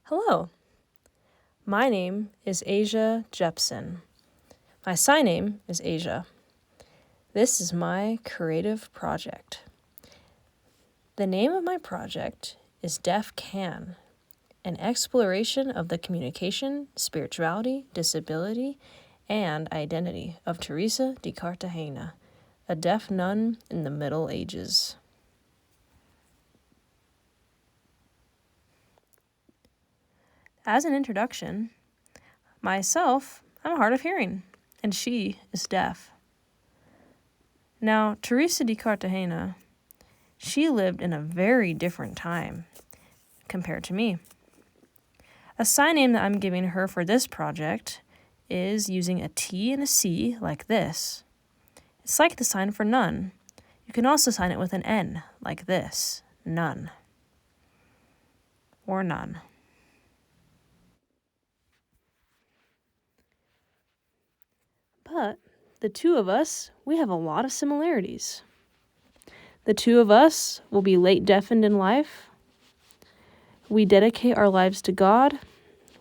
Hello, my name is Asia Jepsen. My sign name is Asia. This is my creative project. The name of my project is Deaf Can, an exploration of the communication, spirituality, disability, and identity of Teresa de Cartagena, a deaf nun in the Middle Ages. As an introduction, myself, I'm hard of hearing, and she is deaf. Now, Teresa de Cartagena, she lived in a very different time compared to me. A sign name that I'm giving her for this project is using a T and a C like this. It's like the sign for nun. You can also sign it with an N like this, none, or none. But the two of us, we have a lot of similarities. The two of us will be late deafened in life. We dedicate our lives to God,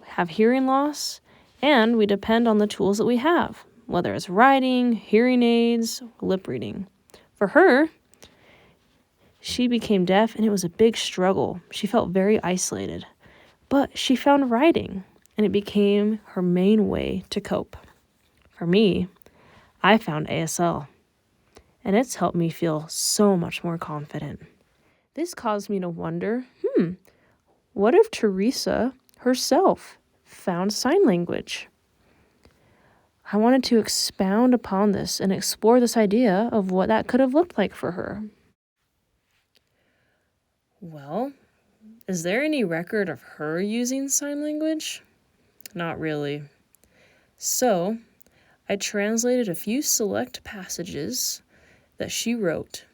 have hearing loss, and we depend on the tools that we have, whether it's writing, hearing aids, lip reading. For her, she became deaf and it was a big struggle. She felt very isolated, but she found writing and it became her main way to cope. For me, I found ASL and it's helped me feel so much more confident. This caused me to wonder, what if Teresa herself found sign language? I wanted to expound upon this and explore this idea of what that could have looked like for her. Well, is there any record of her using sign language? Not really. So, I translated a few select passages that she wrote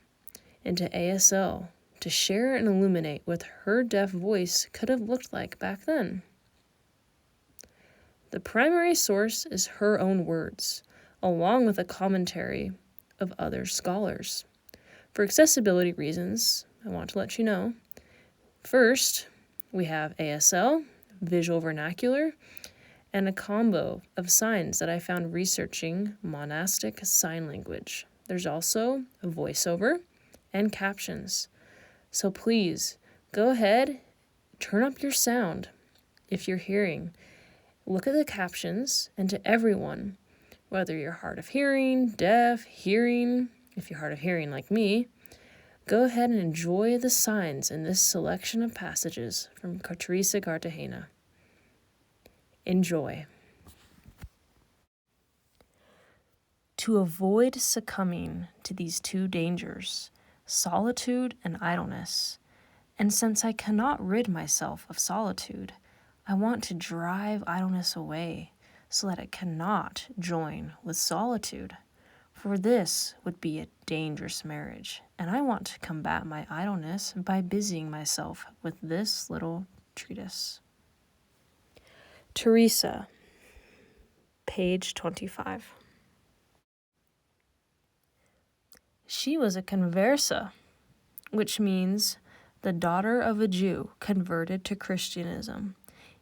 into ASL to share and illuminate what her deaf voice could have looked like back then. The primary source is her own words, along with a commentary of other scholars. For accessibility reasons, I want to let you know. First, we have ASL, visual vernacular, and a combo of signs that I found researching monastic sign language. There's also a voiceover and captions. So please, go ahead, turn up your sound if you're hearing. Look at the captions, and to everyone, whether you're hard of hearing, deaf, hearing, if you're hard of hearing like me, go ahead and enjoy the signs in this selection of passages from Teresa Cartagena. Enjoy. To avoid succumbing to these two dangers, solitude and idleness, and since I cannot rid myself of solitude, I want to drive idleness away so that it cannot join with solitude. For this would be a dangerous marriage, and I want to combat my idleness by busying myself with this little treatise. Teresa, page 25. She was a conversa, which means the daughter of a Jew converted to Christianism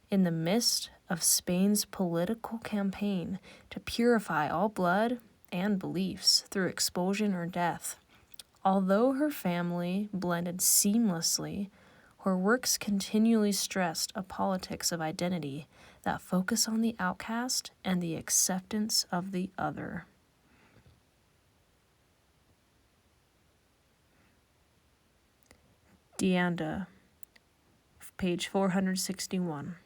in the midst of Spain's political campaign to purify all blood and beliefs through expulsion or death. Although her family blended seamlessly, her works continually stressed a politics of identity that focus on the outcast and the acceptance of the other. Deanda, page 461.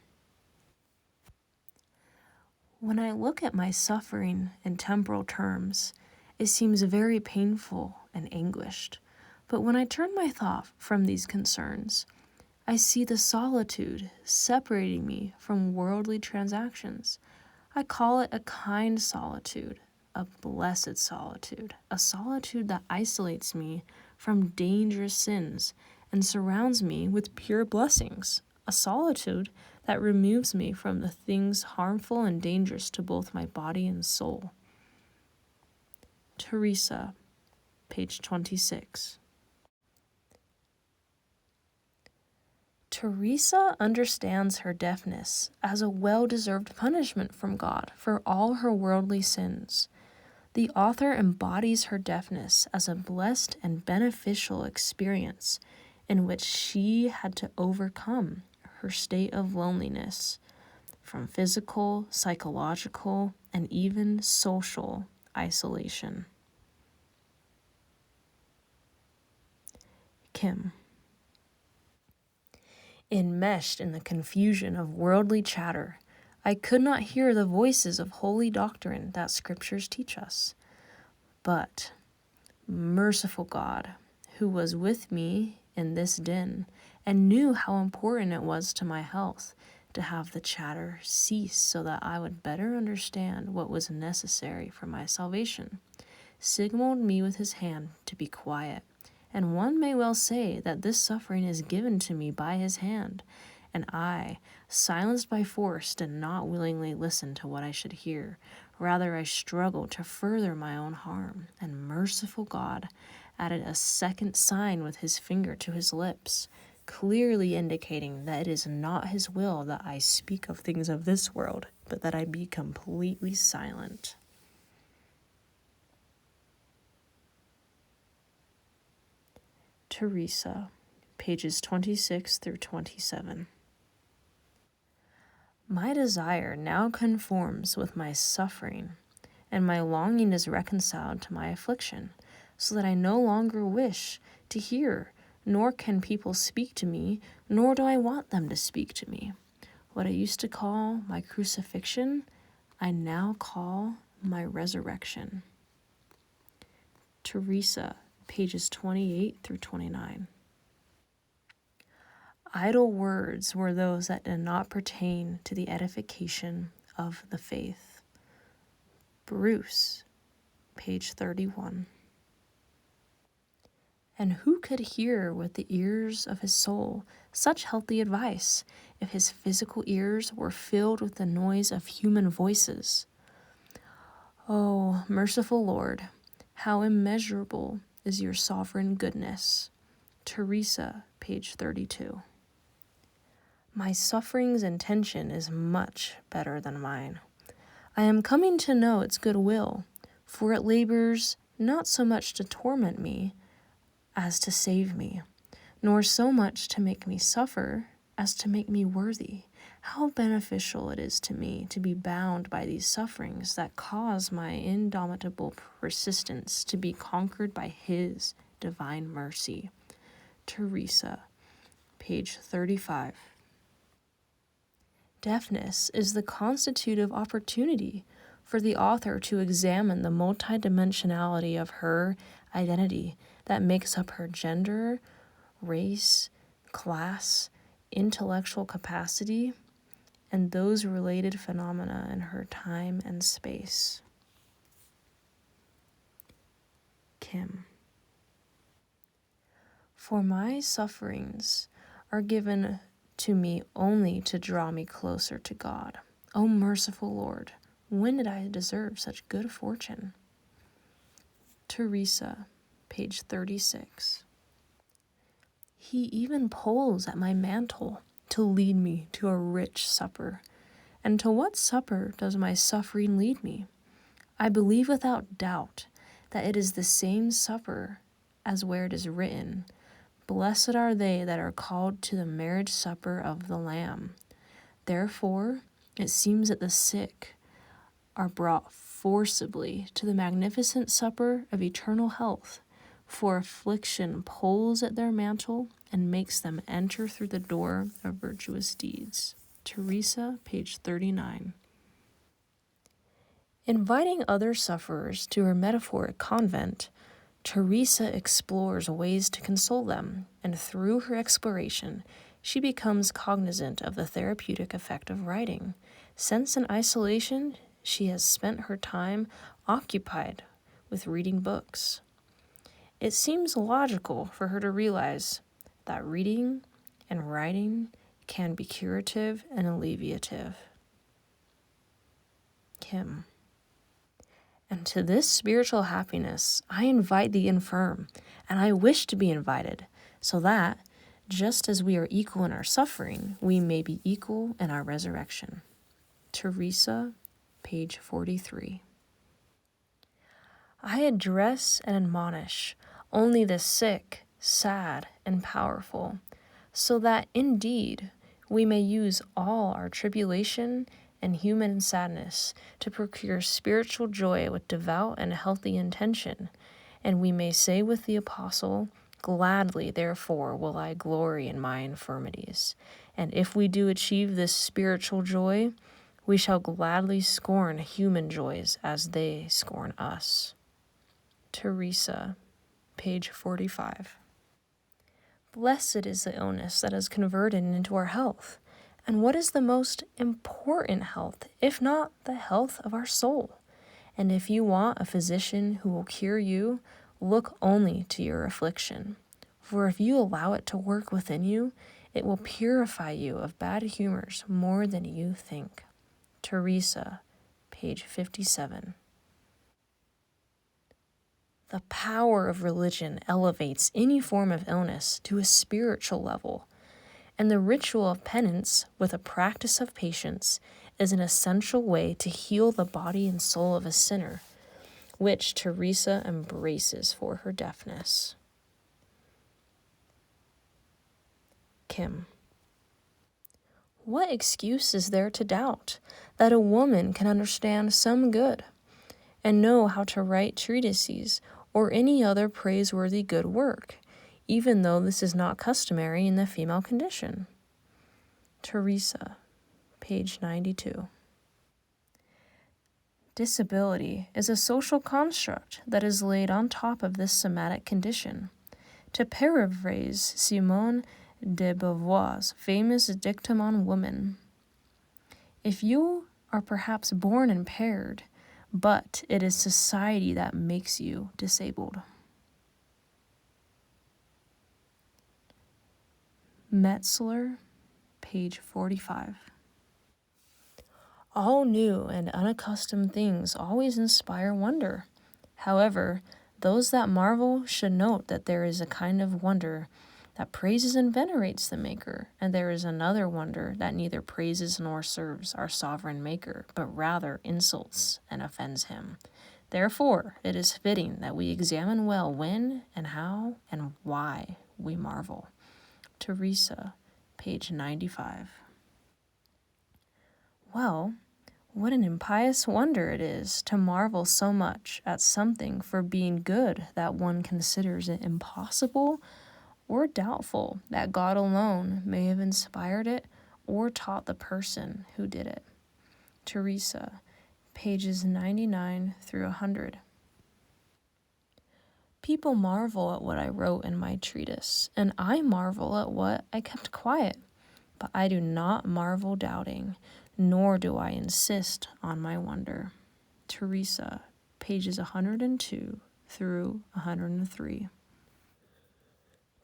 When I look at my suffering in temporal terms, it seems very painful and anguished. But when I turn my thought from these concerns, I see the solitude separating me from worldly transactions. I call it a kind solitude, a blessed solitude, a solitude that isolates me from dangerous sins and surrounds me with pure blessings, a solitude that removes me from the things harmful and dangerous to both my body and soul. Teresa, page 26. Teresa understands her deafness as a well-deserved punishment from God for all her worldly sins. The author embodies her deafness as a blessed and beneficial experience in which she had to overcome her state of loneliness from physical, psychological, and even social isolation. Kim. Enmeshed in the confusion of worldly chatter, I could not hear the voices of holy doctrine that scriptures teach us. But, merciful God, who was with me in this din, and knew how important it was to my health to have the chatter cease so that I would better understand what was necessary for my salvation, signaled me with his hand to be quiet. And one may well say that this suffering is given to me by his hand, and I, silenced by force, did not willingly listen to what I should hear. Rather, I struggled to further my own harm, and merciful God added a second sign with his finger to his lips, clearly indicating that it is not his will that I speak of things of this world, but that I be completely silent. Teresa, pages 26 through 27. My desire now conforms with my suffering, and my longing is reconciled to my affliction, so that I no longer wish to hear, nor can people speak to me, nor do I want them to speak to me. What I used to call my crucifixion, I now call my resurrection. Teresa, pages 28 through 29. Idle words were those that did not pertain to the edification of the faith. Bruce, page 31. And who could hear with the ears of his soul such healthy advice if his physical ears were filled with the noise of human voices? Oh, merciful Lord, how immeasurable is your sovereign goodness. Teresa, page 32. My suffering's intention is much better than mine. I am coming to know its good will, for it labors not so much to torment me as to save me, nor so much to make me suffer as to make me worthy. How beneficial it is to me to be bound by these sufferings that cause my indomitable persistence to be conquered by his divine mercy. Teresa, page 35. Deafness is the constitutive opportunity for the author to examine the multidimensionality of her identity that makes up her gender, race, class, intellectual capacity, and those related phenomena in her time and space. Kim. For my sufferings are given to me only to draw me closer to God. O merciful Lord, when did I deserve such good fortune? Teresa, page 36. He even pulls at my mantle to lead me to a rich supper. And to what supper does my suffering lead me? I believe without doubt that it is the same supper as where it is written, Blessed are they that are called to the marriage supper of the Lamb. Therefore, it seems that the sick are brought forcibly to the magnificent supper of eternal health, for affliction pulls at their mantle and makes them enter through the door of virtuous deeds. Teresa, page 39. Inviting other sufferers to her metaphoric convent, Teresa explores ways to console them, and through her exploration, she becomes cognizant of the therapeutic effect of writing. Since in isolation, she has spent her time occupied with reading books. It seems logical for her to realize that reading and writing can be curative and alleviative. Kim. And to this spiritual happiness, I invite the infirm, and I wish to be invited, so that, Just as we are equal in our suffering, we may be equal in our resurrection. Teresa, page 43. I address and admonish only the sick, sad, and powerful, so that indeed we may use all our tribulation and human sadness to procure spiritual joy with devout and healthy intention, and we may say with the apostle, "Gladly, therefore, will I glory in my infirmities." And if we do achieve this spiritual joy, we shall gladly scorn human joys as they scorn us. Teresa, page 45. Blessed is the illness that is converted into our health. And what is the most important health, if not the health of our soul? And if you want a physician who will cure you, look only to your affliction. For if you allow it to work within you, it will purify you of bad humors more than you think. Teresa, page 57. The power of religion elevates any form of illness to a spiritual level, and the ritual of penance, with a practice of patience, is an essential way to heal the body and soul of a sinner, which Teresa embraces for her deafness. Kim. What excuse is there to doubt that a woman can understand some good and know how to write treatises or any other praiseworthy good work, even though this is not customary in the female condition? Teresa, page 92. Disability is a social construct that is laid on top of this somatic condition. To paraphrase Simone de Beauvoir's famous dictum on woman, if you are perhaps born impaired, but it is society that makes you disabled. Metzler, page 45. All new and unaccustomed things always inspire wonder. However, those that marvel should note that there is a kind of wonder that praises and venerates the Maker, and there is another wonder that neither praises nor serves our sovereign Maker, but rather insults and offends him. Therefore, it is fitting that we examine well when and how and why we marvel. Teresa, page 95. Well, what an impious wonder it is to marvel so much at something for being good that one considers it impossible or doubtful that God alone may have inspired it or taught the person who did it. Teresa, pages 99 through 100. People marvel at what I wrote in my treatise, and I marvel at what I kept quiet. But I do not marvel doubting, nor do I insist on my wonder. Teresa, pages 102 through 103.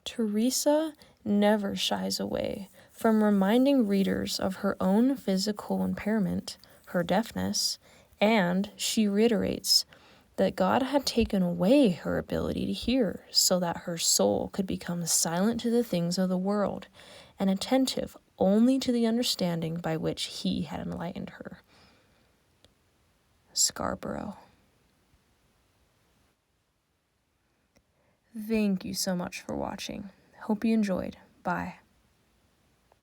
Teresa never shies away from reminding readers of her own physical impairment, her deafness, and she reiterates that God had taken away her ability to hear so that her soul could become silent to the things of the world and attentive only to the understanding by which he had enlightened her. Scarborough. Thank you so much for watching. Hope you enjoyed. Bye.